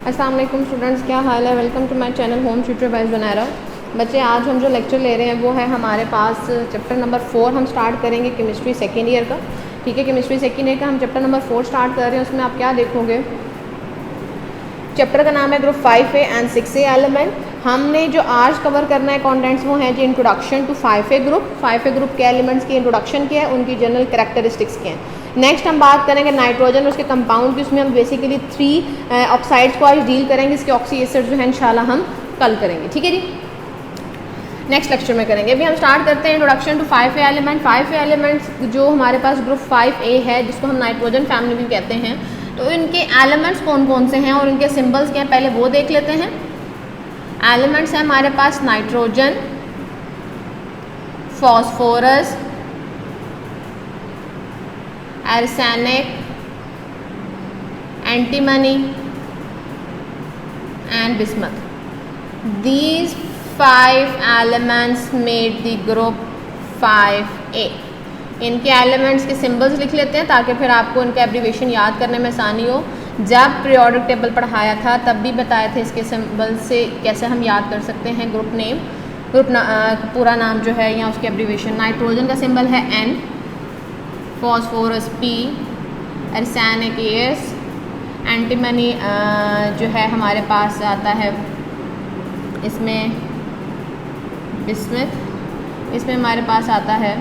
अस्सलाम वालेकुम स्टूडेंट्स, क्या हाल है। Welcome to my channel home tutor by Zunaira. बच्चे, आज हम जो लेक्चर ले रहे हैं वो है हमारे पास चैप्टर नंबर 4 हम स्टार्ट करेंगे केमिस्ट्री सेकेंड ईयर का। ठीक है, केमिस्ट्री सेकेंड ईयर का हम चैप्टर नंबर 4 स्टार्ट कर रहे हैं। उसमें आप क्या देखोगे, चैप्टर का नाम है group 5A and 6A element. हमने जो आज कवर करना है कंटेंट्स वो हैं जी introduction to 5A group. 5A group के एलिमेंट्स की इंट्रोडक्शन क्या है, उनकी जनरल कैरेक्टरिस्टिक्स क्या हैं। नेक्स्ट हम बात करेंगे नाइट्रोजन और उसके कंपाउंड की। उसमें हम बेसिकली 3 ऑक्साइड्स को आज डील करेंगे। इसके ऑक्सी एसिड जो है इंशाल्लाह हम कल करेंगे। ठीक है जी, नेक्स्ट लेक्चर में करेंगे। अभी हम स्टार्ट करते हैं introduction to 5A element. 5A elements जो हमारे पास ग्रुप 5A है, जिसको हम नाइट्रोजन फैमिली भी कहते हैं, तो इनके एलिमेंट्स कौन कौन से हैं और इनके सिंबल्स क्या हैं पहले वो देख लेते हैं। एलिमेंट्स हैं हमारे पास nitrogen, phosphorus, arsenic, antimony and bismuth. These 5 elements made the group 5A. इनके एलिमेंट्स के सिंबल्स लिख लेते हैं ताकि फिर आपको इनका एब्रीवेशन याद करने में आसानी हो। जब पीरियोडिक टेबल पढ़ाया था तब भी बताए थे इसके सिंबल से कैसे हम याद कर सकते हैं ग्रुप नेम, पूरा नाम जो है या उसके एब्रीवेशन। नाइट्रोजन का सिंबल है N, phosphorus P, arsenic AS, antimony जो है हमारे पास आता है इसमें बिस्मथ, इसमें हमारे पास आता है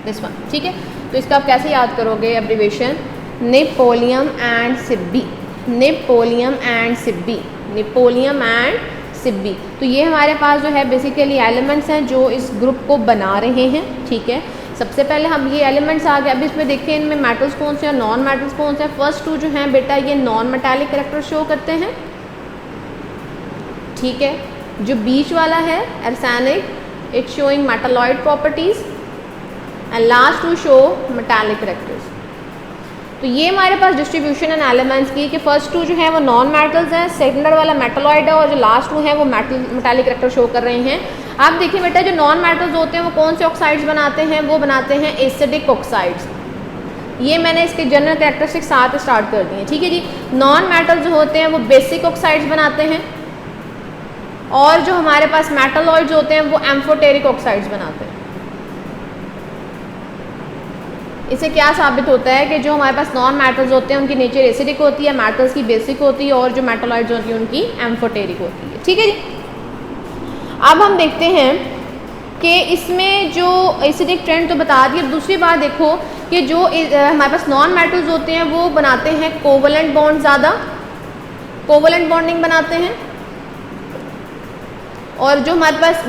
दिस वन। ठीक है, तो इसका आप कैसे याद करोगे abbreviation, Napoleum and Sibbi, Napoleum and Sibbi, Napoleum and Sibbi. तो ये हमारे पास जो है बेसिकली एलिमेंट्स हैं जो इस ग्रुप को बना रहे हैं। ठीक है, सबसे पहले हम ये एलिमेंट्स आ गए। अब इसमें देखिए इनमें मेटल्स कौन से हैं, नॉन मेटल्स कौन से हैं। फर्स्ट 2 जो हैं बेटा ये नॉन मेटालिक कैरेक्टर शो करते हैं। ठीक है, जो बीच वाला है arsenic, it's showing metalloid properties and last 2 show metallic characters. तो ये हमारे पास डिस्ट्रीब्यूशन एंड एलिमेंट्स की कि फर्स्ट 2 जो हैं वो नॉन मेटल्स हैं, सेकेंड वाला मेटालॉइड है और जो लास्ट 2 हैं वो मेटालिक कैरेक्टर शो कर रहे हैं। आप देखिए बेटा, जो नॉन मेटल्स होते हैं वो कौन से ऑक्साइड्स बनाते हैं, वो बनाते हैं एसिडिक ऑक्साइड्स। ये मैंने इसके जनरल कैरेक्टरिस्टिक्स साथ स्टार्ट कर दिए। ठीक है जी, नॉन मेटल्स जो होते हैं वो बेसिक ऑक्साइड्स बनाते हैं और जो हमारे पास मेटालॉइड्स होते हैं वो एम्फोटेरिक ऑक्साइड्स बनाते हैं। इससे क्या साबित होता है कि जो हमारे पास नॉन मेटल्स होते हैं उनकी नेचर एसिडिक होती है, मेटल्स की बेसिक होती है और जो मेटालॉइड्स होती है उनकी एम्फोटेरिक होती है। ठीक है जी, अब हम देखते हैं कि इसमें जो एसिडिक ट्रेंड तो बता दिया। दूसरी बात देखो कि जो हमारे पास नॉन मेटल्स होते हैं वो बनाते हैं कोवलेंट बॉन्ड, ज़्यादा कोवलेंट बॉन्डिंग बनाते हैं, और जो हमारे पास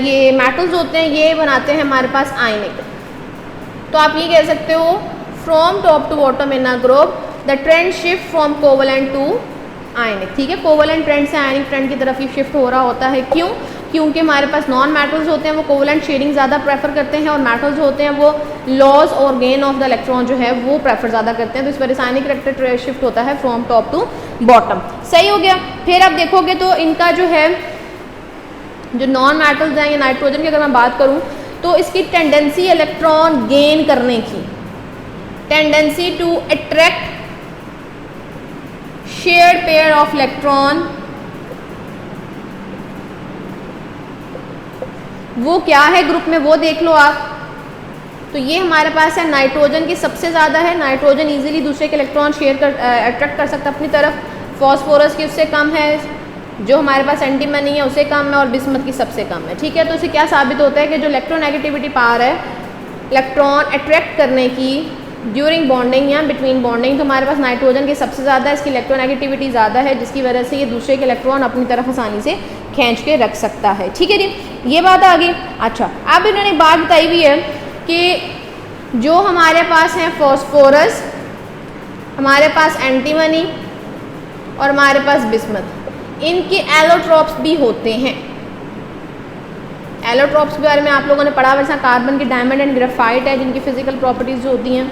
ये मेटल्स होते हैं ये बनाते हैं हमारे पास आयनिक। तो आप ये कह सकते हो from top to bottom in a group the trend shift from covalent to ionic. ठीक है, कोवलेंट ट्रेंड से आयनिक ट्रेंड की तरफ ही शिफ्ट हो रहा होता है। क्यों? क्योंकि हमारे पास नॉन मेटल्स होते हैं वो कोवलेंट शेयरिंग ज़्यादा प्रेफर करते हैं और मेटल्स होते हैं वो लॉस और गेन ऑफ द इलेक्ट्रॉन जो है वो प्रेफर ज़्यादा करते हैं। तो इस वजह से आयनिक कैरेक्टर शिफ्ट होता है फ्रॉम टॉप टू बॉटम। सही हो गया। फिर आप देखोगे तो इनका जो है जो नॉन मेटल्स हैं या नाइट्रोजन की अगर मैं बात करूँ तो इसकी टेंडेंसी इलेक्ट्रॉन गेन करने की, tendency to attract shared pair of electron, वो क्या है ग्रुप में वो देख लो आप। तो ये हमारे पास है नाइट्रोजन की सबसे ज़्यादा है, नाइट्रोजन इजीली दूसरे के इलेक्ट्रॉन शेयर कर अट्रैक्ट कर सकता है अपनी तरफ। फॉस्फोरस की उससे कम है, जो हमारे पास एंटीमनी है उससे कम है और बिस्मथ की सबसे कम है। ठीक है, तो इससे क्या साबित होता है कि जो इलेक्ट्रोनेगेटिविटी पावर है इलेक्ट्रॉन अट्रैक्ट करने की ड्यूरिंग बॉन्डिंग या बिटवीन बॉन्डिंग, तो हमारे पास नाइट्रोजन की सबसे ज़्यादा है, इसकी इलेक्ट्रोनेगेटिविटी ज़्यादा है, जिसकी वजह से ये दूसरे के इलेक्ट्रॉन अपनी तरफ आसानी से खींच के रख सकता है। ठीक है जी, ये बात आ गई। अच्छा, अब इन्होंने बात बताई हुई है कि जो हमारे पास हैं फॉस्फोरस, हमारे पास एंटीमनी और हमारे पास बिस्मथ, इनके एलोट्रॉप्स भी होते हैं। एलोट्रॉप्स के बारे में आप लोगों ने पढ़ा, वैसा कार्बन की डायमंड एंड ग्रेफाइट है जिनकी फिजिकल प्रॉपर्टीज़ जो होती हैं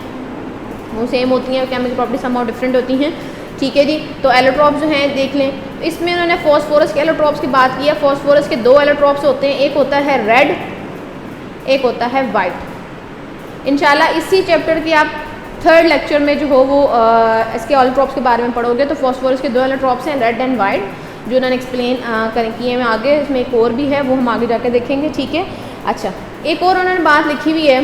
वो सेम होती हैं, केमिकल प्रॉपर्टीज समहाउ डिफरेंट होती हैं। ठीक है जी, तो एलोट्रॉप्स जो हैं देख लें। इसमें उन्होंने फॉस्फोरस के एलोट्रॉप्स की बात की है। फॉस्फोरस के 2 एलोट्रॉप्स होते हैं, एक होता है रेड, एक होता है वाइट। इंशाल्लाह इसी चैप्टर की आप थर्ड लेक्चर में जो हो वो इसके ऑलोट्रॉप्स के बारे में पढ़ोगे। तो फॉस्फोरस के 2 ऑलोट्रॉप्स हैं, रेड एंड वाइट, जो उन्होंने एक्सप्लेन किए हैं आगे। इसमें एक और भी है, वो हम आगे जाके देखेंगे, ठीक है। अच्छा, एक और उन्होंने बात लिखी हुई है,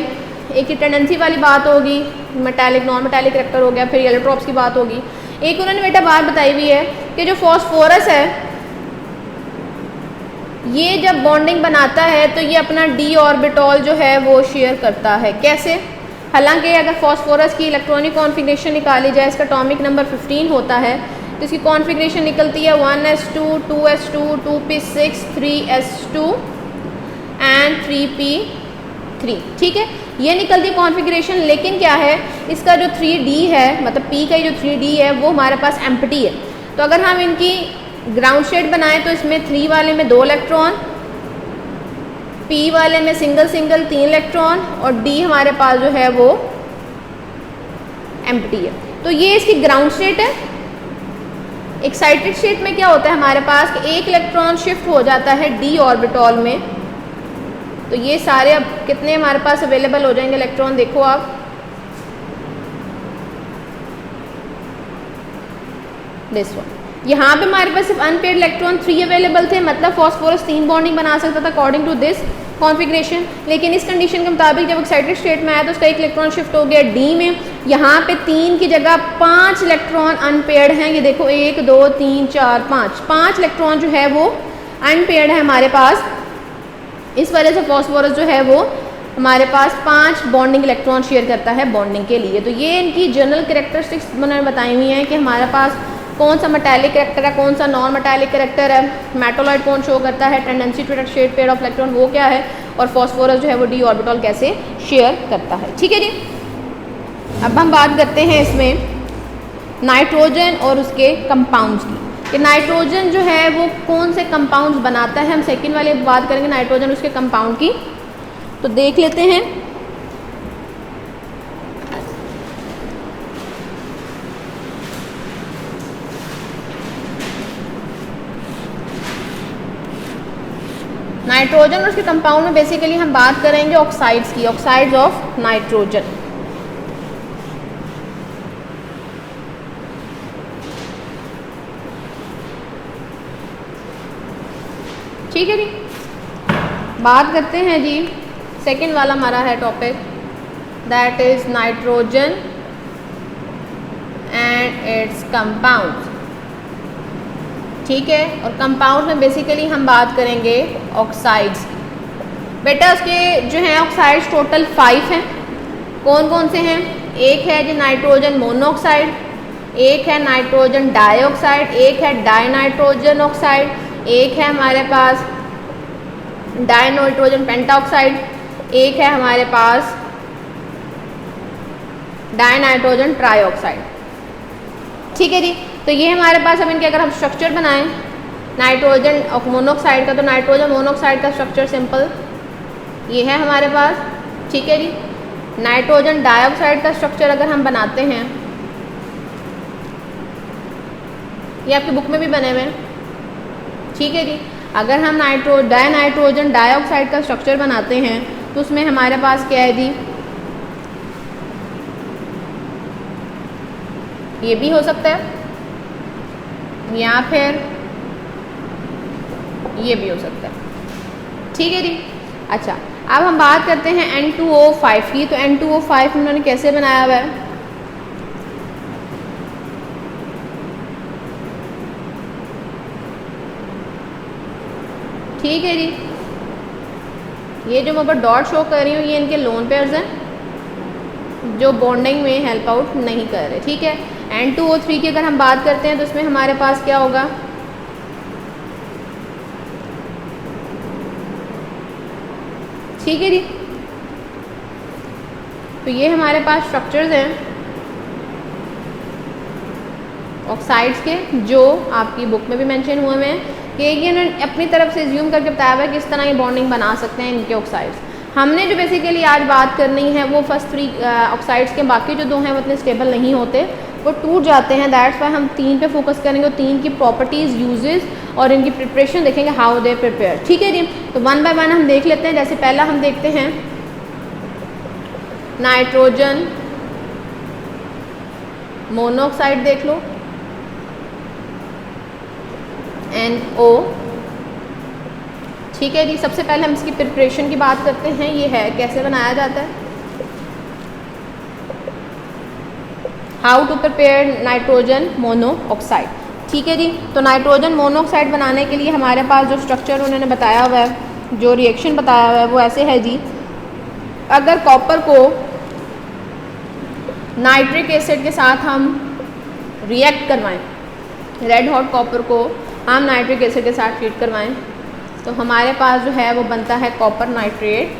एक टेंडेंसी वाली बात होगी, मेटालिक नॉन मेटालिक करैक्टर हो गया, फिर ऑलोट्रॉप्स की बात होगी। एक उन्होंने बेटा बात बताई हुई है कि जो फॉस्फोरस है ये जब बॉन्डिंग बनाता है तो ये अपना डी ऑर्बिटॉल जो है वो शेयर करता है। कैसे? हालांकि अगर फॉस्फोरस की इलेक्ट्रॉनिक कॉन्फ़िगरेशन निकाली जाए, इसका एटॉमिक नंबर 15 होता है, तो इसकी कॉन्फ़िगरेशन निकलती है 1s2 2s2 2p6 3s2 and 3p3, ठीक है, ये निकलती है कॉन्फ़िगरेशन। लेकिन क्या है, इसका जो 3d है, मतलब p का जो 3d है वो हमारे पास एम्प्टी है। तो अगर हम इनकी ग्राउंड स्टेट बनाएं तो इसमें 3 वाले में 2 इलेक्ट्रॉन, p वाले में सिंगल 3 इलेक्ट्रॉन, और d हमारे पास जो है वो एम्प्टी है। तो ये इसकी ग्राउंड स्टेट है। एक्साइटेड स्टेट में क्या होता है हमारे पास कि एक इलेक्ट्रॉन शिफ्ट हो जाता है d ऑर्बिटॉल में। तो ये सारे अब कितने हमारे पास अवेलेबल हो जाएंगे इलेक्ट्रॉन, देखो आप, दिस वन। यहाँ पे हमारे पास सिर्फ अनपेयर्ड इलेक्ट्रॉन 3 अवेलेबल थे, मतलब फॉस्फोरस 3 बॉन्डिंग बना सकता था अकॉर्डिंग टू दिस कॉन्फ़िगरेशन। लेकिन इस कंडीशन के मुताबिक जब एक्साइटेड स्टेट में आया तो उसका एक इलेक्ट्रॉन शिफ्ट हो गया डी में। यहाँ पे 3 की जगह 5 इलेक्ट्रॉन अनपेयर्ड हैं। ये देखो 1 2 3 4 5 इलेक्ट्रॉन जो है वो अनपेयर्ड है हमारे पास। इस वजह से फॉस्फोरस जो है वो हमारे पास 5 बॉन्डिंग इलेक्ट्रॉन शेयर करता है बॉन्डिंग के लिए। तो ये इनकी जनरल कैरेक्टरिस्टिक्स मैंने बताई हुई हैं कि हमारे पास कौन सा मेटालिक कैरेक्टर है, कौन सा नॉन मेटालिक कैरेक्टर है, मेटोलॉइड कौन शो करता है, tendency to share pair of electron वो क्या है, और फॉस्फोरस जो है वो डी ऑर्बिटल कैसे शेयर करता है, ठीक है जी। अब हम बात करते हैं इसमें नाइट्रोजन और उसके कंपाउंड्स की, कि नाइट्रोजन जो है वो कौन से कंपाउंड्स बनाता है। हम सेकंड वाले बात करेंगे नाइट्रोजन उसके कंपाउंड की, तो देख लेते हैं। नाइट्रोजन और उसके कंपाउंड में बेसिकली हम बात करेंगे ऑक्साइड्स की, ऑक्साइड्स ऑफ नाइट्रोजन। ठीक है जी, बात करते हैं जी, सेकंड वाला हमारा है topic, that is nitrogen and it's compounds, ठीक है। और कंपाउंड में बेसिकली हम बात करेंगे ऑक्साइड्स की। बेटा उसके जो हैं ऑक्साइड्स टोटल 5 हैं। कौन कौन से हैं? एक है जी नाइट्रोजन मोनोऑक्साइड, एक है नाइट्रोजन डाइऑक्साइड, एक है डाइनाइट्रोजन ऑक्साइड, एक है हमारे पास डाइनाइट्रोजन पेंटाऑक्साइड, एक है हमारे पास डाइनाइट्रोजन ट्राइऑक्साइड, ठीक है जी। तो ये हमारे पास, अब इनके अगर हम स्ट्रक्चर बनाएं नाइट्रोजन मोनोऑक्साइड का, तो नाइट्रोजन मोनोऑक्साइड का स्ट्रक्चर सिंपल ये है हमारे पास, ठीक है जी। नाइट्रोजन डाइऑक्साइड का स्ट्रक्चर अगर हम बनाते हैं, ये आपकी बुक में भी बने हुए हैं, ठीक है जी। अगर हम डाइनाइट्रोजन डाइऑक्साइड का स्ट्रक्चर बनाते हैं तो उसमें हमारे पास क्या है जी, ये भी हो सकता है या फिर ये भी हो सकता है, ठीक है जी। अच्छा, अब हम बात करते हैं N2O5 की। तो N2O5 उन्होंने कैसे बनाया हुआ है? ठीक है जी, ये जो मैं ऊपर डॉट शो कर रही हूँ ये इनके लोन पेयर्स हैं जो बॉन्डिंग में हेल्प आउट नहीं कर रहे, ठीक है। N2O3 की अगर हम बात करते हैं तो इसमें हमारे पास क्या होगा, ठीक है जी। तो ये हमारे पास स्ट्रक्चर्स हैं ऑक्साइड्स के जो आपकी बुक में भी मेंशन हुए हैं कि ये इन्होंने अपनी तरफ से ज्यूम करके बताया हुआ है कि इस तरह ये बॉन्डिंग बना सकते हैं इनके ऑक्साइड्स। हमने जो बेसिकली आज बात करनी है वो फर्स्ट 3 ऑक्साइड्स के, बाकी जो 2 हैं वो इतने स्टेबल नहीं होते, वो टूट जाते हैं। दैट्स वाई हम 3 पे फोकस करेंगे और 3 की प्रॉपर्टीज़, यूजेस और इनकी प्रिपरेशन देखेंगे, हाउ दे प्रिपेयर, ठीक है जी। तो 1 बाय 1 हम देख लेते हैं। जैसे पहला हम देखते हैं नाइट्रोजन मोनोऑक्साइड देख लो, NO। ठीक है जी, सबसे पहले हम इसकी प्रिपरेशन की बात करते हैं। ये है कैसे बनाया जाता है, how to prepare nitrogen monoxide. ठीक है जी, तो नाइट्रोजन मोनोऑक्साइड बनाने के लिए हमारे पास जो स्ट्रक्चर उन्होंने बताया हुआ है, जो रिएक्शन बताया हुआ है वो ऐसे है जी। अगर कॉपर को नाइट्रिक एसिड के साथ हम रिएक्ट करवाएं, रेड हॉट कॉपर को हम नाइट्रिक एसिड के साथ ट्रीट करवाएं, तो हमारे पास जो है वो बनता है कॉपर नाइट्रेट,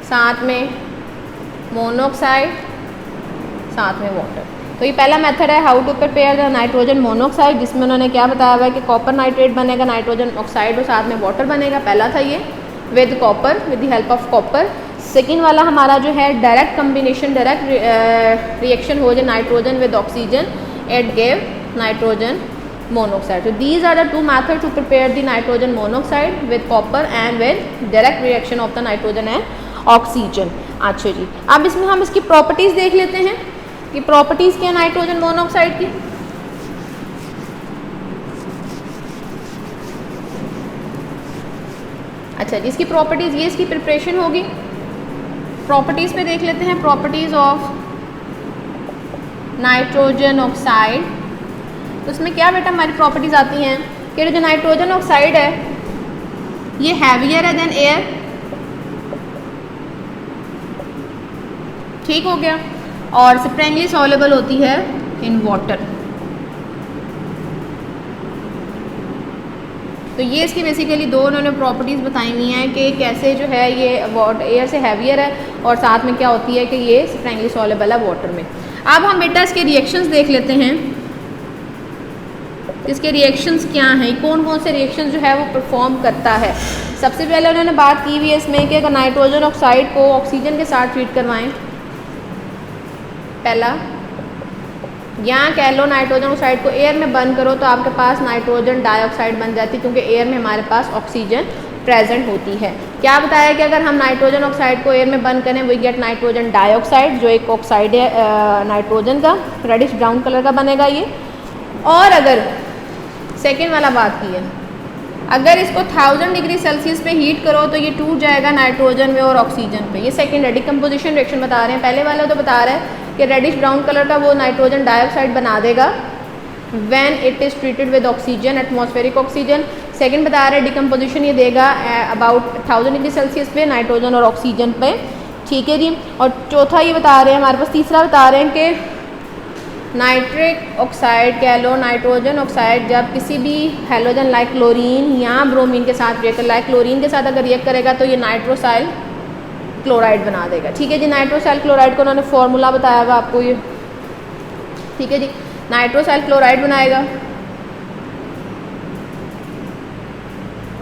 साथ में मोनोऑक्साइड, साथ में वाटर। तो ये पहला मेथड है how to prepare the nitrogen monoxide, जिसमें उन्होंने क्या बताया हुआ है कि कॉपर नाइट्रेट बनेगा, नाइट्रोजन ऑक्साइड और साथ में वाटर बनेगा। पहला था ये with copper, with the help of copper. Second वाला हमारा जो है डायरेक्ट कम्बिनेशन, डायरेक्ट रिएक्शन हो जाए nitrogen with oxygen, it give nitrogen monoxide. So these are the two methods to prepare the nitrogen monoxide with copper and with direct reaction of the nitrogen and oxygen. अच्छा जी, अब इसमें हम इसकी properties देख लेते हैं कि प्रॉपर्टीज क्या है नाइट्रोजन मोनोऑक्साइड की। अच्छा जी, इसकी प्रॉपर्टीज, ये इसकी प्रिपरेशन होगी। प्रॉपर्टीज पे देख लेते हैं, प्रॉपर्टीज ऑफ नाइट्रोजन ऑक्साइड। तो उसमें क्या बेटा हमारी प्रॉपर्टीज़ आती हैं कि जो नाइट्रोजन ऑक्साइड है ये हैवियर है देन एयर, ठीक हो गया, और स्प्रेंगली सॉल्युबल होती है इन वाटर। तो ये इसकी बेसिकली दो उन्होंने प्रॉपर्टीज़ बताई हुई हैं कि कैसे जो है ये एयर से हैवियर है और साथ में क्या होती है कि ये स्प्रेंगली सॉल्युबल है वाटर में। अब हम बेटा इसके रिएक्शंस देख लेते हैं, इसके रिएक्शंस क्या हैं, कौन कौन से रिएक्शंस जो है वो परफॉर्म करता है। सबसे पहले उन्होंने बात की हुई है इसमें कि अगर नाइट्रोजन ऑक्साइड को ऑक्सीजन के साथ ट्रीट करवाएं, पहला, या कह लो नाइट्रोजन ऑक्साइड को एयर में बर्न करो तो आपके पास नाइट्रोजन डाइऑक्साइड बन जाती है, क्योंकि एयर में हमारे पास ऑक्सीजन प्रेजेंट होती है। क्या बताया कि अगर हम नाइट्रोजन ऑक्साइड को एयर में बर्न करें वी गेट नाइट्रोजन डाइऑक्साइड, जो एक ऑक्साइड है नाइट्रोजन का, रेडिश ब्राउन कलर का बनेगा ये। और अगर सेकेंड वाला बात की है, अगर इसको 1000 डिग्री सेल्सियस पे हीट करो तो ये टूट जाएगा नाइट्रोजन में और ऑक्सीजन पे। ये सेकेंड है, डिकम्पोजिशन रिएक्शन बता रहे हैं। पहले वाला तो बता रहा है कि रेडिश ब्राउन कलर का वो नाइट्रोजन डाइऑक्साइड बना देगा when it is treated with oxygen, atmospheric oxygen. Second बता रहे हैं डिकम्पोजिशन ये देगा अबाउट 1000 डिग्री सेल्सियस पे नाइट्रोजन और ऑक्सीजन पे, ठीक है जी। और चौथा ये बता रहे हैं हमारे पास, तीसरा बता रहे हैं कि नाइट्रिक ऑक्साइड कह लो, नाइट्रोजन ऑक्साइड जब किसी भी हेलोजन लाइक क्लोरीन या ब्रोमीन के साथ रिएक्ट, लाइक क्लोरीन के साथ अगर रिएक्ट करेगा तो ये नाइट्रोसाइल क्लोराइड बना देगा, ठीक है जी। नाइट्रोसाइल क्लोराइड को उन्होंने फॉर्मूला बताया हुआ आपको ये, ठीक है जी, नाइट्रोसाइल क्लोराइड बनाएगा।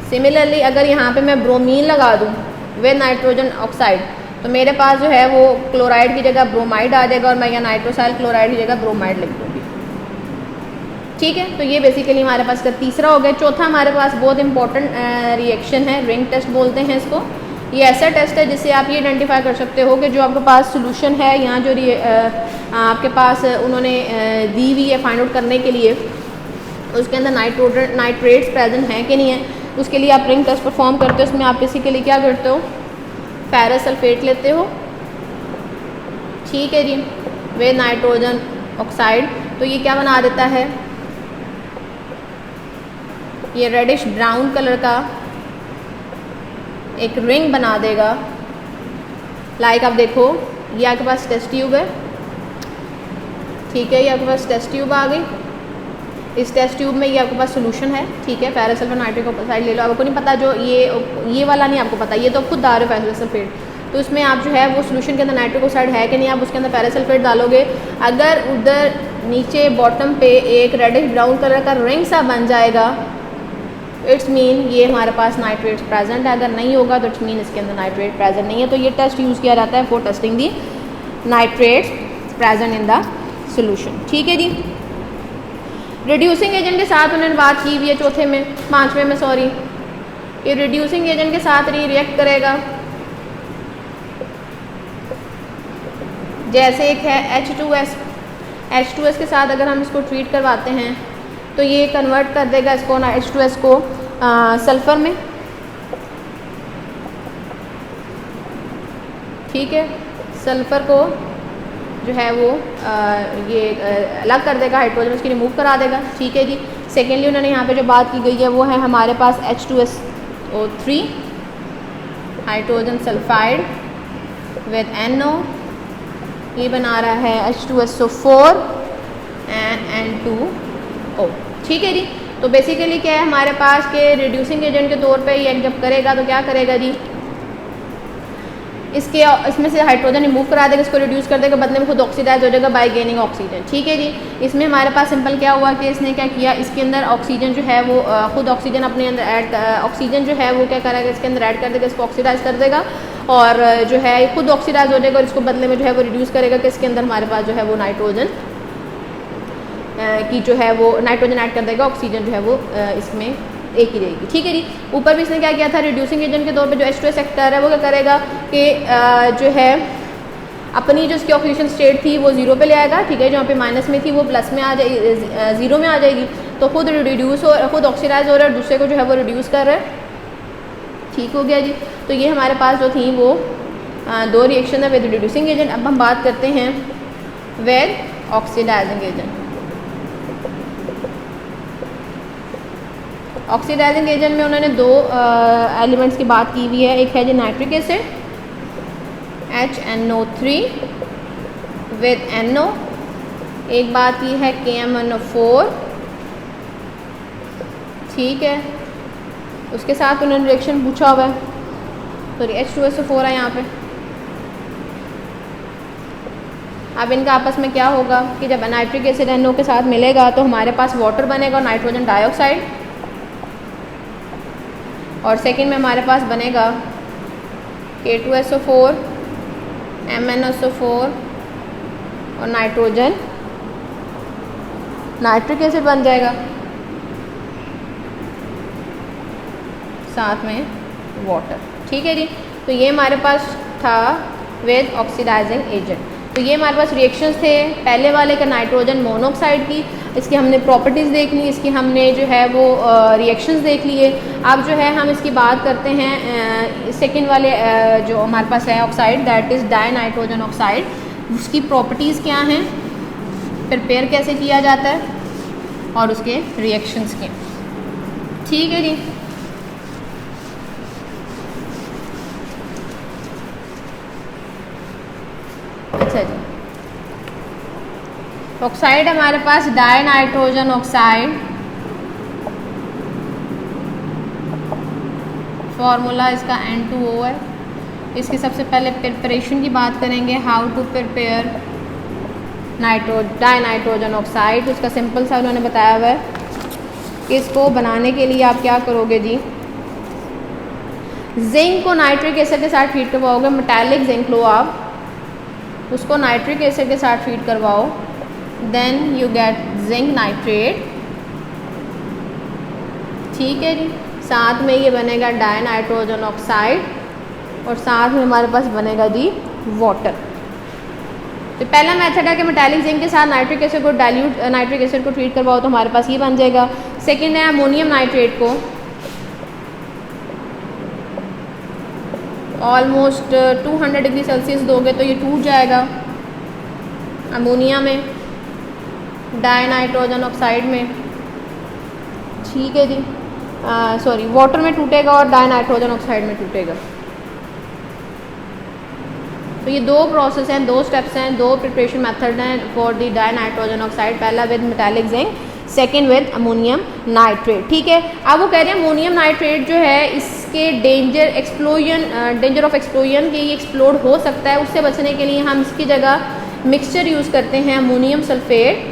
सिमिलरली अगर यहाँ पे मैं ब्रोमीन लगा दूँ वे नाइट्रोजन ऑक्साइड तो मेरे पास जो है वो क्लोराइड की जगह ब्रोमाइड आ जाएगा और मैं यहाँ नाइट्रोसाइल क्लोराइड की जगह ब्रोमाइड लिख दूँगी, ठीक है। तो ये बेसिकली हमारे पास का तीसरा हो गया। चौथा हमारे पास बहुत इंपॉर्टेंट रिएक्शन है, रिंग टेस्ट बोलते हैं इसको। ये ऐसा टेस्ट है जिससे आप ये आइडेंटिफाई कर सकते हो कि जो आपके पास सोल्यूशन है, यहाँ जो आपके पास उन्होंने दी हुई है फाइंड आउट करने के लिए, उसके अंदर नाइट्रेट्स प्रेजेंट हैं कि नहीं है, उसके लिए आप रिंग टेस्ट परफॉर्म करते हो। उसमें आप बेसिकली क्या करते हो, फेरस सल्फेट लेते हो, ठीक है जी, वे नाइट्रोजन ऑक्साइड। तो ये क्या बना देता है, ये रेडिश ब्राउन कलर का एक रिंग बना देगा। लाइक आप देखो ये आपके पास टेस्ट ट्यूब है, ठीक है, ये आपके पास टेस्ट ट्यूब आ गई। इस टेस्ट ट्यूब में ये आपके पास सोल्यूशन है, ठीक है, फेरस सल्फर नाइट्रिक ऑक्साइड ले लो। आपको नहीं पता जो ये वाला नहीं आपको पता, ये तो खुद आ रहे हो फेरस सल्फेट, तो इसमें आप जो है वो सोल्यूशन के अंदर नाइट्रिक ऑक्साइड है कि नहीं, आप उसके अंदर फेरस सल्फेट डालोगे। अगर उधर नीचे बॉटम पे एक रेडिश ब्राउन कलर का रिंग सा बन जाएगा, इट्स मीन ये हमारे पास नाइट्रेट्स प्रेजेंट है। अगर नहीं होगा तो इट्स मीन इसके अंदर नाइट्रेट प्रेजेंट नहीं है। तो ये टेस्ट यूज़ किया जाता है for testing the nitrates present in the solution, ठीक है जी। रिड्यूसिंग एजेंट के साथ उन्होंने बात की हुई है चौथे में, पाँचवें में सॉरी, ये रिड्यूसिंग एजेंट के साथ रिएक्ट करेगा जैसे एक है H2S, H2S के साथ अगर हम इसको ट्रीट करवाते हैं तो ये कन्वर्ट कर देगा इसको ना H2S को सल्फ़र में, ठीक है। सल्फ़र को जो है वो ये अलग कर देगा, हाइड्रोजन उसकी रिमूव करा देगा, ठीक है जी। सेकेंडली उन्होंने यहाँ पे जो बात की गई है वो है हमारे पास H2SO3 hydrogen sulphide with NO, ये बना रहा है H2SO4 एंड N2O, ठीक है जी। तो बेसिकली क्या है हमारे पास के रिड्यूसिंग एजेंट के तौर पे ये जब करेगा तो क्या करेगा जी, इसमें से हाइड्रोजन रिमूव करा देगा, इसको रिड्यूस कर देगा, बदले में खुद ऑक्सीडाइज हो जाएगा बाय गेनिंग ऑक्सीजन, ठीक है जी। इसमें हमारे पास सिंपल क्या हुआ कि इसने क्या किया, इसके अंदर ऑक्सीजन जो है वो खुद ऑक्सीजन अपने अंदर ऐड, ऑक्सीजन जो है वो क्या करेगा इसके अंदर ऐड कर देगा, इसको ऑक्सीडाइज कर देगा और जो है खुद ऑक्सीडाइज हो जाएगा और इसको बदले में जो है वो रिड्यूस करेगा कि इसके अंदर हमारे पास जो है वो नाइट्रोजन की जो है वो नाइट्रोजन ऐड कर देगा, ऑक्सीजन जो है वो इसमें एक ही रहेगी, ठीक है जी। ऊपर भी इसने क्या किया था, रिड्यूसिंग एजेंट के तौर पे जो H2S सेक्टर है वो क्या करेगा कि जो है अपनी जो इसकी ऑक्सीजन स्टेट थी वो ज़ीरो पे ले आएगा, ठीक है। जहाँ पे माइनस में थी वो प्लस में आ जाएगी, ज़ीरो में आ जाएगी, तो खुद रिड्यूस हो, खुद ऑक्सीडाइज हो रहा है और दूसरे को जो है वो रिड्यूस कर रहा है, ठीक हो गया जी। तो ये हमारे पास जो थी वो दो रिएक्शन है विद रिड्यूसिंग एजेंट। अब हम बात करते हैं with oxidising agent. Oxidising agent में उन्होंने दो एलिमेंट्स की बात की हुई है, एक है जी nitric acid HNO3 with NO, एक बात की है KMnO4, ठीक है। उसके साथ उन्होंने रिएक्शन पूछा हुआ है, सॉरी H2SO4 है यहाँ पे। अब इनका आपस में क्या होगा कि जब नाइट्रिक एसिड NO के साथ मिलेगा तो हमारे पास वाटर बनेगा और नाइट्रोजन डाइऑक्साइड, और सेकंड में हमारे पास बनेगा K2SO4 MnSO4 और नाइट्रोजन नाइट्रिक एसिड बन जाएगा, साथ में वाटर, ठीक है जी। तो ये हमारे पास था विद ऑक्सीडाइजिंग एजेंट। तो ये हमारे पास रिएक्शंस थे, पहले वाले का नाइट्रोजन मोनोऑक्साइड की, इसकी हमने प्रॉपर्टीज़ देख ली, इसकी हमने जो है वो रिएक्शंस देख लिए। अब जो है हम इसकी बात करते हैं सेकंड वाले जो हमारे पास है oxide, that is die nitrogen oxide. उसकी प्रॉपर्टीज़ क्या हैं, प्रिपेयर कैसे किया जाता है और उसके रिएक्शंस के, ठीक है जी। अच्छा जी, ऑक्साइड हमारे पास डाई नाइट्रोजन ऑक्साइड, फॉर्मूला इसका N2O है। इसकी सबसे पहले प्रिपरेशन की बात करेंगे, how to prepare dinitrogen oxide. उसका सिंपल सा उन्होंने बताया हुआ है कि इसको बनाने के लिए आप क्या करोगे जी, जिंक को नाइट्रिक एसिड के साथ ट्रीट करवाओगे, मेटालिक जिंक लो आप, उसको नाइट्रिक एसिड के साथ ट्रीट करवाओ, then you get zinc nitrate, ठीक है जी। साथ में ये बनेगा डाई नाइट्रोजन ऑक्साइड और साथ में हमारे पास बनेगा जी वाटर। तो पहला मेथड है कि मेटालिक जिंक के साथ नाइट्रिक एसिड को डाइल्यूट नाइट्रिक एसिड को ट्रीट करवाओ तो हमारे पास ये बन जाएगा। सेकेंड है अमोनियम नाइट्रेट को ऑलमोस्ट 200 डिग्री सेल्सियस दोगे तो ये टूट जाएगा अमोनिया में, डाई नाइट्रोजन ऑक्साइड में, ठीक है जी, सॉरी वाटर में टूटेगा और डाई नाइट्रोजन ऑक्साइड में टूटेगा। तो ये दो प्रोसेस हैं, दो स्टेप्स हैं, दो प्रिपरेशन मेथड हैं for the dinitrogen oxide. पहला with metallic zinc, second with ammonium nitrate, ठीक है। अब वो कह रहे हैं अमोनियम नाइट्रेट जो है इसके डेंजर ऑफ एक्सप्लोजन के ये एक्सप्लोड हो सकता है, उससे बचने के लिए हम इसकी जगह मिक्सचर यूज़ करते हैं अमोनियम सल्फेट,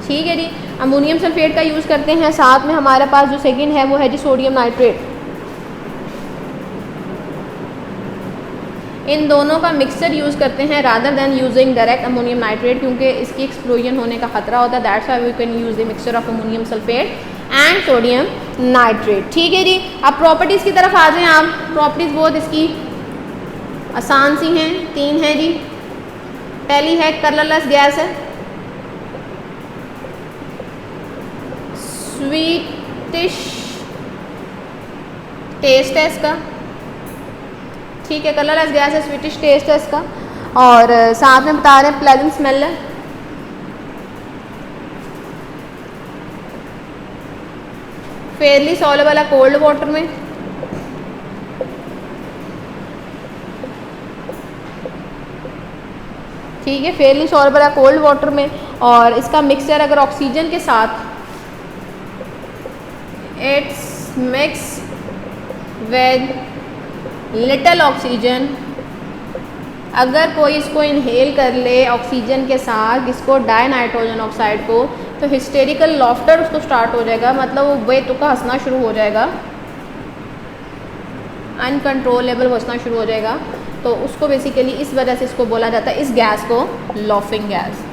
ठीक है जी। अमोनियम सल्फेट का यूज़ करते हैं, साथ में हमारे पास जो सेकेंड है वो है जी सोडियम नाइट्रेट। इन दोनों का मिक्सचर यूज़ करते हैं rather than using direct ammonium nitrate, क्योंकि इसकी एक्सप्लोजन होने का खतरा होता है। That's why we can use the mixture of ammonium sulphate and sodium nitrate. ठीक है जी। अब प्रॉपर्टीज़ की तरफ आ जाएं आप। प्रॉपर्टीज़ बहुत इसकी आसान सी हैं, 3 हैं जी। पहली है कलरलेस गैस है, स्वीटिश टेस्ट है इसका। ठीक है, कलरलेस गैस है, स्वीटिश टेस्ट है इसका, और साथ में बता रहे हैं प्लेजेंट स्मेल है। फेयरली सॉल्युबल है कोल्ड वाटर में। ठीक है, फेयरली सॉल्युबल है कोल्ड वाटर में, और इसका मिक्सचर अगर ऑक्सीजन के साथ it's mix with little oxygen, अगर कोई इसको इनहेल कर ले ऑक्सीजन के साथ, इसको डाई नाइट्रोजन ऑक्साइड को, तो हिस्टेरिकल लॉफ्टर उसको स्टार्ट हो जाएगा, मतलब वो बेतुका हंसना शुरू हो जाएगा, अनकंट्रोलेबल हंसना शुरू हो जाएगा। तो उसको बेसिकली इस वजह से इसको बोला जाता है, इस गैस को लॉफिंग गैस।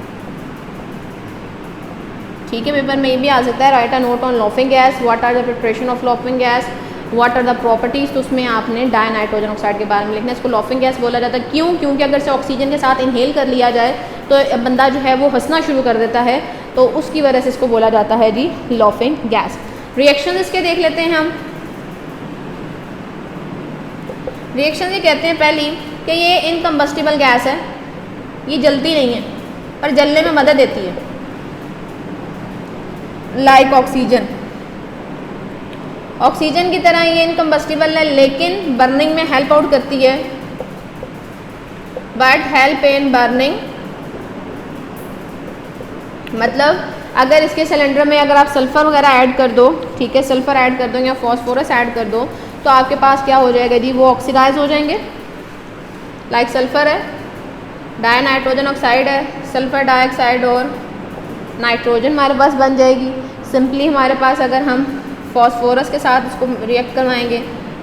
ठीक है, पेपर में ये भी आ सकता है, right a note on laughing gas, what are the preparation of laughing gas, what are the properties. तो उसमें आपने डाई नाइट्रोजन ऑक्साइड के बारे में लिखना है। इसको लॉफिंग गैस बोला जाता है। क्यों? क्योंकि अगर से ऑक्सीजन के साथ इनहेल कर लिया जाए तो बंदा जो है वो हंसना शुरू कर देता है, तो उसकी वजह से इसको बोला जाता है जी लॉफिंग गैस। रिएक्शन इसके देख लेते हैं हम। रिएक्शन ये कहते हैं पहली कि ये इनकम्बस्टिबल गैस है, ये जलती नहीं है पर जलने में मदद देती है, लाइक ऑक्सीजन। ऑक्सीजन की तरह ये इनकम्बस्टिबल है लेकिन बर्निंग में हेल्प आउट करती है, बट हेल्प इन बर्निंग, मतलब अगर इसके सिलेंडर में अगर आप सल्फ़र वगैरह ऐड कर दो, ठीक है, सल्फ़र ऐड कर दो या फॉस्फोरस ऐड कर दो, तो आपके पास क्या हो जाएगा जी, वो ऑक्सीडाइज हो जाएंगे। लाइक सल्फ़र है, डाई नाइट्रोजन ऑक्साइड है, सल्फ़र डाइऑक्साइड और नाइट्रोजन हमारे पास बन जाएगी। सिंपली हमारे पास अगर हम फॉस्फोरस के साथ इसको रिएक्ट करवाएंगे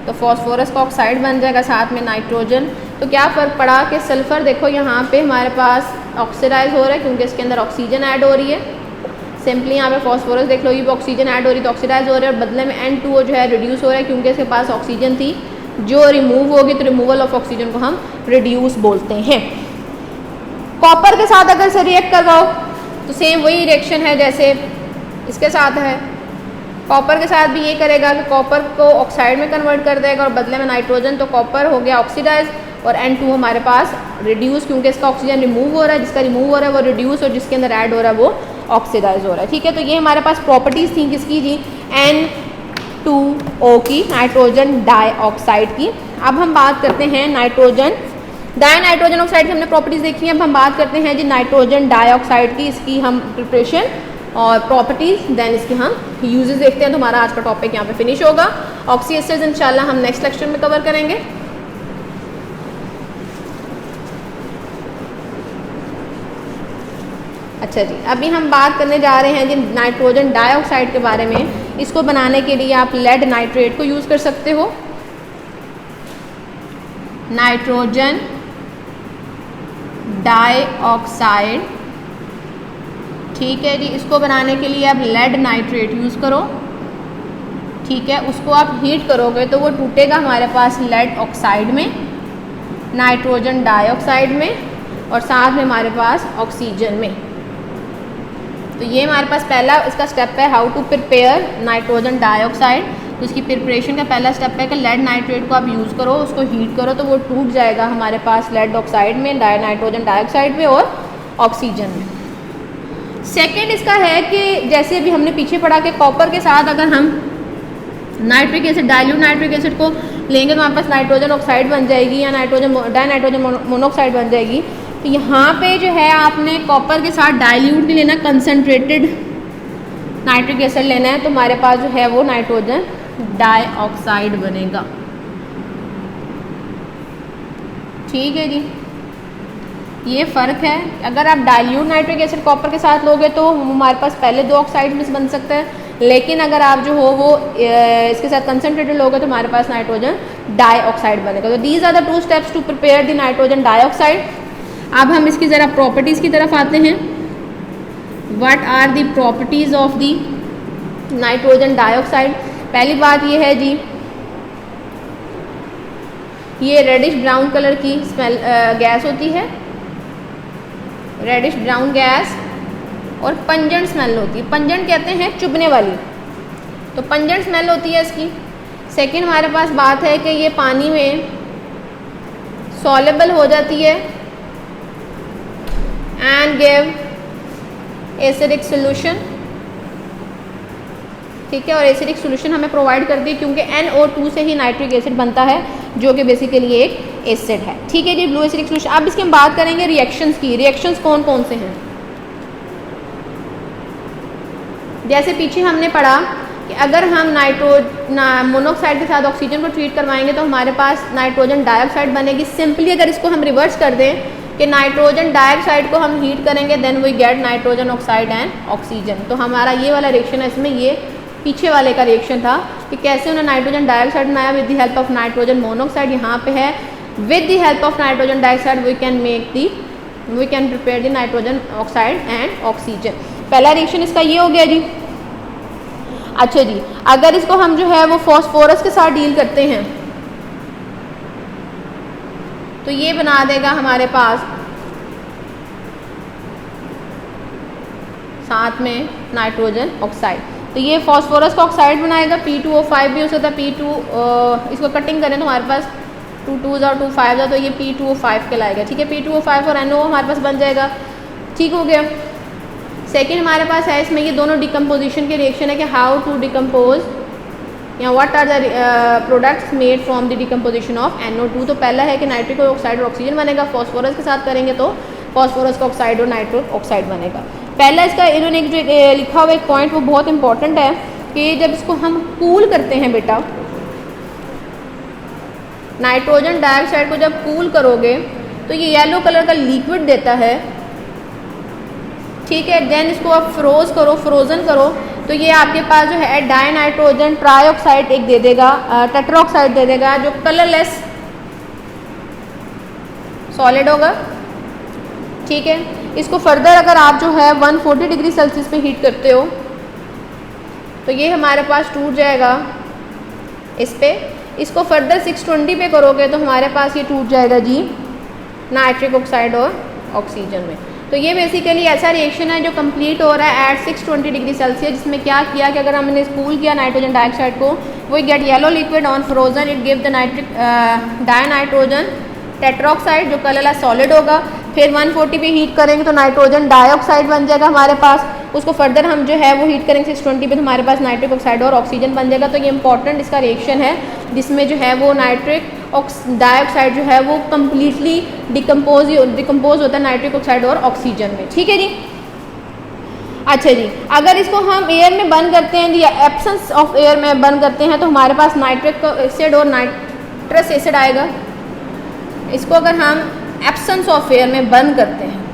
तो फॉस्फोरस का ऑक्साइड बन जाएगा, साथ में नाइट्रोजन। तो क्या फ़र्क पड़ा कि सल्फ़र देखो यहाँ पे हमारे पास ऑक्सीडाइज हो रहा है क्योंकि इसके अंदर ऑक्सीजन ऐड हो रही है। सिंपली यहाँ पे फॉस्फोरस देख लो, ये भी ऑक्सीजन ऐड हो रही है तो ऑक्सीडाइज हो रहा है, और बदले में N2O जो है रिड्यूस हो रहा है क्योंकि इसके पास ऑक्सीजन थी जो रिमूव होगी, तो रिमूवल ऑफ ऑक्सीजन को हम रिड्यूस बोलते हैं। कॉपर के साथ अगर से रिएक्ट करवाओ तो सेम वही रिएक्शन है जैसे इसके साथ है। कॉपर के साथ भी ये करेगा कि कॉपर को ऑक्साइड में कन्वर्ट कर देगा और बदले में नाइट्रोजन, तो कॉपर हो गया ऑक्सीडाइज और N2 हमारे पास रिड्यूस क्योंकि इसका ऑक्सीजन रिमूव हो रहा है, जिसका रिमूव हो रहा है वो रिड्यूस और जिसके अंदर ऐड हो रहा है वो ऑक्सीडाइज हो रहा है। ठीक है, तो ये हमारे पास प्रॉपर्टीज़ थी किसकी जी, N2O की, नाइट्रोजन डाइऑक्साइड की। अब हम बात करते हैं नाइट्रोजन डाई नाइट्रोजन ऑक्साइड की, हमने प्रॉपर्टीज़ देखी हैं। अब हम बात करते हैं जी नाइट्रोजन डाइऑक्साइड की, इसकी हम प्रिपरेशन और प्रॉपर्टीज़, देन इसके हम यूजेस देखते हैं। तो हमारा आज का टॉपिक यहाँ पे फिनिश होगा। ऑक्सी एस्टर्स इंशाल्लाह हम नेक्स्ट लेक्चर में कवर करेंगे। अच्छा जी, अभी हम बात करने जा रहे हैं जी नाइट्रोजन डाइऑक्साइड के बारे में। इसको बनाने के लिए आप लेड नाइट्रेट को यूज़ कर सकते हो। नाइट्रोजन डाइऑक्साइड, ठीक है जी, इसको बनाने के लिए आप लेड नाइट्रेट यूज़ करो। ठीक है, उसको आप हीट करोगे तो वो टूटेगा हमारे पास लेड ऑक्साइड में, नाइट्रोजन डाइऑक्साइड में और साथ में हमारे पास ऑक्सीजन में। तो ये हमारे पास पहला इसका स्टेप है, how to prepare nitrogen dioxide. तो इसकी प्रिपरेशन का पहला स्टेप है कि लेड नाइट्रेट को आप यूज़ करो, उसको हीट करो तो वो टूट जाएगा हमारे पास लेड ऑक्साइड में, नाइट्रोजन डाइऑक्साइड में और ऑक्सीजन में। सेकेंड इसका है कि जैसे अभी हमने पीछे पढ़ा कि कॉपर के साथ अगर हम nitric acid, dilute nitric acid को लेंगे तो हमारे पास नाइट्रोजन ऑक्साइड बन जाएगी या डाई नाइट्रोजन मोनोऑक्साइड बन जाएगी। तो यहाँ पे जो है आपने कॉपर के साथ डाइल्यूट नहीं लेना, कंसनट्रेटेड नाइट्रिक एसिड लेना है, तो हमारे पास जो है वो नाइट्रोजन डाइऑक्साइड बनेगा। ठीक है जी, ये फ़र्क है। अगर आप डाइल्यूट नाइट्रिक एसिड कॉपर के साथ लोगे तो हमारे पास पहले 2 ऑक्साइड में बन सकता है, लेकिन अगर आप जो हो वो इसके साथ कंसनट्रेटेड लोगे तो हमारे पास नाइट्रोजन डाइऑक्साइड बनेगा। तो these are the 2 steps to prepare the nitrogen dioxide. अब हम इसकी ज़रा प्रॉपर्टीज़ की तरफ आते हैं। What are the properties of the nitrogen dioxide. पहली बात ये है जी, ये रेडिश ब्राउन कलर की स्मेल गैस होती है, रेडिश ब्राउन गैस, और पंजेंट स्मेल होती है। पंजेंट कहते हैं चुभने वाली, तो पंजेंट स्मेल होती है इसकी। सेकंड हमारे पास बात है कि ये पानी में सॉलेबल हो जाती है एंड गिव एसिडिक सोल्यूशन, ठीक है। और एसिडिक सोल्यूशन हमें प्रोवाइड करती है क्योंकि NO2 से ही नाइट्रिक एसिड बनता है जो कि बेसिकली एक एसिड है, ठीक है जी, ब्लू एसिडिक सोल्यूशन। अब इसकी हम बात करेंगे रिएक्शंस की। रिएक्शंस कौन कौन से हैं? जैसे पीछे हमने पढ़ा कि अगर हम मोनोऑक्साइड के साथ ऑक्सीजन को ट्रीट करवाएंगे तो हमारे पास नाइट्रोजन डाइऑक्साइड बनेगी। सिंपली अगर इसको हम रिवर्स कर दें कि नाइट्रोजन डाइऑक्साइड को हम हीट करेंगे then we get nitrogen oxide and oxygen. तो हमारा ये वाला रिएक्शन है, इसमें ये पीछे वाले का रिएक्शन था कि कैसे उन्होंने नाइट्रोजन डाइऑक्साइड बनाया with the help of nitrogen monoxide. यहाँ पे है with the help of nitrogen dioxide we can prepare the nitrogen oxide and oxygen. पहला रिएक्शन इसका ये हो गया जी। अच्छा जी, अगर इसको हम जो है वो फॉस्फोरस के साथ डील करते हैं तो ये बना देगा हमारे पास साथ में नाइट्रोजन ऑक्साइड। तो ये फॉस्फोरस का ऑक्साइड बनाएगा, P2O5 भी हो सकता है। P2 इसको कटिंग करें तो हमारे पास 2 2s और 2 5s है, तो ये P2O5 कहलाएगा, ठीक है। P2O5 और NO हमारे पास बन जाएगा, ठीक हो गया। सेकेंड हमारे पास है इसमें ये दोनों डिकम्पोजिशन के रिएक्शन है कि हाउ टू डिकम्पोज या what are the products made from the decomposition of NO2। तो पहला है कि नाइट्रिक ऑक्साइड और ऑक्सीजन बनेगा, फॉस्फोरस के साथ करेंगे तो फॉस्फोरस का ऑक्साइड और नाइट्रिक ऑक्साइड बनेगा। पहला इसका इन्होंने जो लिखा हुआ एक पॉइंट वो बहुत इंपॉर्टेंट है कि जब इसको हम कूल करते हैं बेटा, नाइट्रोजन डाइऑक्साइड को जब कूल करोगे तो ये येलो कलर का लिक्विड देता है, ठीक है। देन इसको आप फ्रोजन करो तो ये आपके पास जो है डाई नाइट्रोजन ट्राइऑक्साइड एक दे देगा, टेट्राऑक्साइड दे देगा जो कलरलेस सॉलिड होगा, ठीक है। इसको फर्दर अगर आप जो है 140 डिग्री सेल्सियस पे हीट करते हो तो ये हमारे पास टूट जाएगा इस पे। इसको फर्दर 620 पे करोगे तो हमारे पास ये टूट जाएगा जी नाइट्रिक ऑक्साइड और ऑक्सीजन में। तो ये बेसिकली ऐसा रिएक्शन है जो कंप्लीट हो रहा है एट 620 डिग्री सेल्सियस, जिसमें क्या किया कि अगर हमने कूल किया नाइट्रोजन डाइऑक्साइड को, वो get yellow liquid on frozen, it give the nitric dinitrogen tetraoxide जो कलरलेस सॉलिड होगा। फिर 140 पे हीट करेंगे तो नाइट्रोजन डाइऑक्साइड बन जाएगा हमारे पास। उसको फर्दर हम जो है वो हीट करेंगे 620 पे तो हमारे पास नाइट्रिक ऑक्साइड और ऑक्सीजन बन जाएगा। तो ये इंपॉर्टेंट इसका रिएक्शन है जिसमें जो है वो नाइट्रिक डाइऑक्साइड जो है वो कम्प्लीटली डिकम्पोज होता है नाइट्रिक ऑक्साइड और ऑक्सीजन में, ठीक है जी। अच्छा जी, अगर इसको हम एयर में बर्न करते हैं या एब्सेंस ऑफ एयर में बर्न करते हैं तो हमारे पास नाइट्रिक एसिड और नाइट्रस एसिड आएगा। इसको अगर हम एब्सेंस ऑफ एयर में बर्न करते हैं,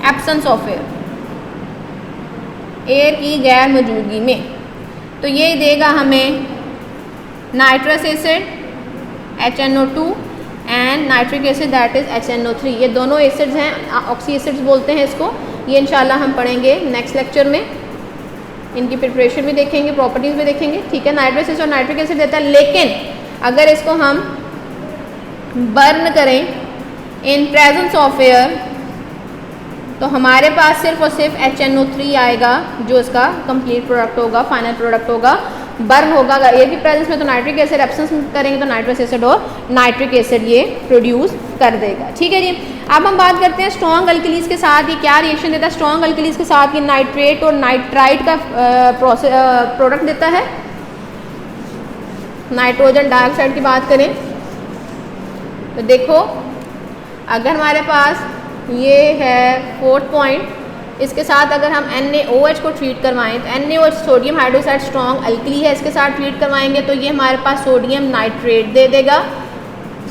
एब्सेंस ऑफ एयर की गैर मौजूदगी में, तो ये देगा हमें nitrous acid HNO2 and nitric acid that is HNO3। ये दोनों एसिड्स हैं, ऑक्सी एसिड्स बोलते हैं इसको। ये इंशाल्लाह हम पढ़ेंगे नेक्स्ट लेक्चर में, इनकी प्रिपरेशन भी देखेंगे, प्रॉपर्टीज़ भी देखेंगे, ठीक है। नाइट्रस एसिड और नाइट्रिक एसिड देता है, लेकिन अगर इसको हम बर्न करें इन प्रेजेंस ऑफ एयर तो हमारे पास सिर्फ और सिर्फ HNO3 आएगा जो इसका कंप्लीट प्रोडक्ट होगा, फाइनल प्रोडक्ट होगा, बर्न होगा। एयर की प्रेजेंस में तो नाइट्रिक एसिड, एब्सेंस में करेंगे तो नाइट्रस एसिड और नाइट्रिक एसिड ये प्रोड्यूस कर देगा, ठीक है जी। अब हम बात करते हैं स्ट्रॉन्ग अल्कलीज के साथ ये क्या रिएक्शन देता है। स्ट्रॉन्ग अल्कलीज के साथ ये नाइट्रेट और नाइट्राइट का प्रोडक्ट देता है। नाइट्रोजन डाइऑक्साइड की बात करें तो देखो, अगर हमारे पास ये है 4th पॉइंट, इसके साथ अगर हम NaOH को ट्रीट करवाएं तो NaOH sodium hydroxide strong alkali है, इसके साथ ट्रीट करवाएंगे तो ये हमारे पास सोडियम नाइट्रेट दे देगा,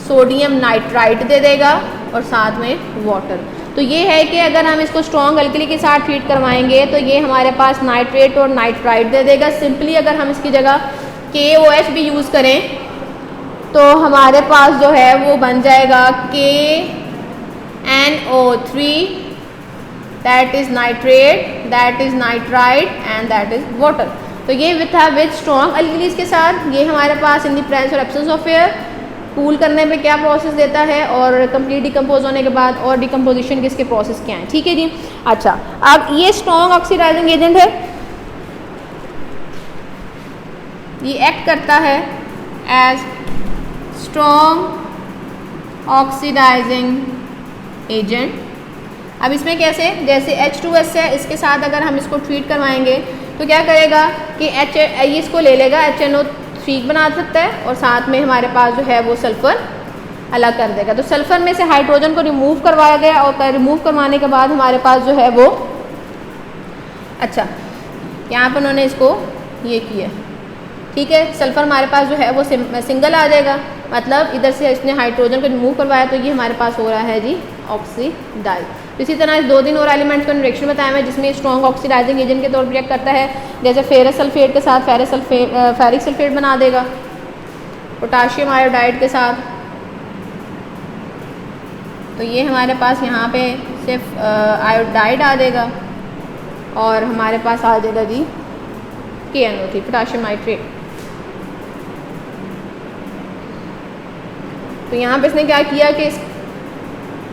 सोडियम नाइट्राइट दे देगा और साथ में वाटर। तो ये है कि अगर हम इसको स्ट्रॉन्ग अल्कली के साथ ट्रीट करवाएंगे तो ये हमारे पास नाइट्रेट और नाइट्राइट दे देगा। सिंपली अगर हम इसकी जगह KOH भी यूज़ करें तो हमारे पास जो है वो बन जाएगा KNO3 that is nitrate, that is nitrite and that is water. तो ये था विद स्ट्रॉन्ग अल्कीलीज के साथ। ये हमारे पास इन द प्रेजेंस और एब्सेंस ऑफ एयर कूल करने पे क्या प्रोसेस देता है और कंप्लीट डिकम्पोज होने के बाद और डिकम्पोजिशन के इसके प्रोसेस क्या हैं। ठीक है जी। अच्छा, अब ये स्ट्रॉन्ग ऑक्सीडाइजिंग एजेंट है, ये एक्ट करता है एज स्ट्रॉन्ग ऑक्सीडाइजिंग एजेंट। अब इसमें कैसे, जैसे H2S है, इसके साथ अगर हम इसको ट्रीट करवाएंगे तो क्या करेगा कि इसको ले लेगा, HNO3 बना सकता है और साथ में हमारे पास जो है वो सल्फ़र अलग कर देगा। तो सल्फ़र में से हाइड्रोजन को रिमूव करवाया गया और रिमूव करवाने के बाद हमारे पास जो है वो, अच्छा यहाँ पर उन्होंने इसको ये किया, ठीक है। सल्फ़र हमारे पास जो है वो सिंगल आ जाएगा, मतलब इधर से इसने हाइड्रोजन को रिमूव करवाया तो ये हमारे पास हो रहा है जी ऑक्सीडाइज। इसी तरह इस 2 और एलिमेंट्स का रिएक्शन बताया है जिसमें स्ट्रॉन्ग ऑक्सीडाइजिंग एजेंट के तौर पर रिएक्ट करता है। जैसे फेरस सल्फेट के साथ फेरिक सल्फेट बना देगा, पोटाशियम आयोडाइड के साथ। तो ये हमारे पास यहाँ पे सिर्फ आयोडाइड आ देगा और हमारे पास आ जाएगा जी KNO3 पोटाशियम नाइट्रेट। तो यहाँ पे इसने क्या किया कि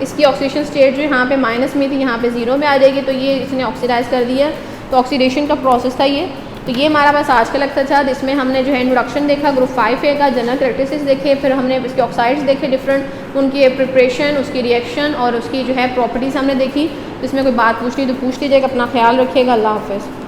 इसकी ऑक्सीडेशन स्टेट जो यहाँ पे माइनस में थी यहाँ पे 0 में आ जाएगी, तो ये इसने ऑक्सीडाइज कर दिया। तो ऑक्सीडेशन का प्रोसेस था ये। तो ये हमारा पास आज का लेक्चर था जिसमें हमने जो है इंट्रोडक्शन देखा ग्रुप 5A का, जनरल कैरेक्टरिस्टिक्स देखे, फिर हमने इसके ऑक्साइड्स देखे डिफरेंट, उनकी प्रिपरेशन, उसकी रिएक्शन और उसकी जो है प्रॉपर्टीज़ हमने देखी। तो इसमें कोई बात पूछनी तो पूछ लीजिएगा। अपना ख्याल रखिएगा। अल्लाह हाफ़िज़।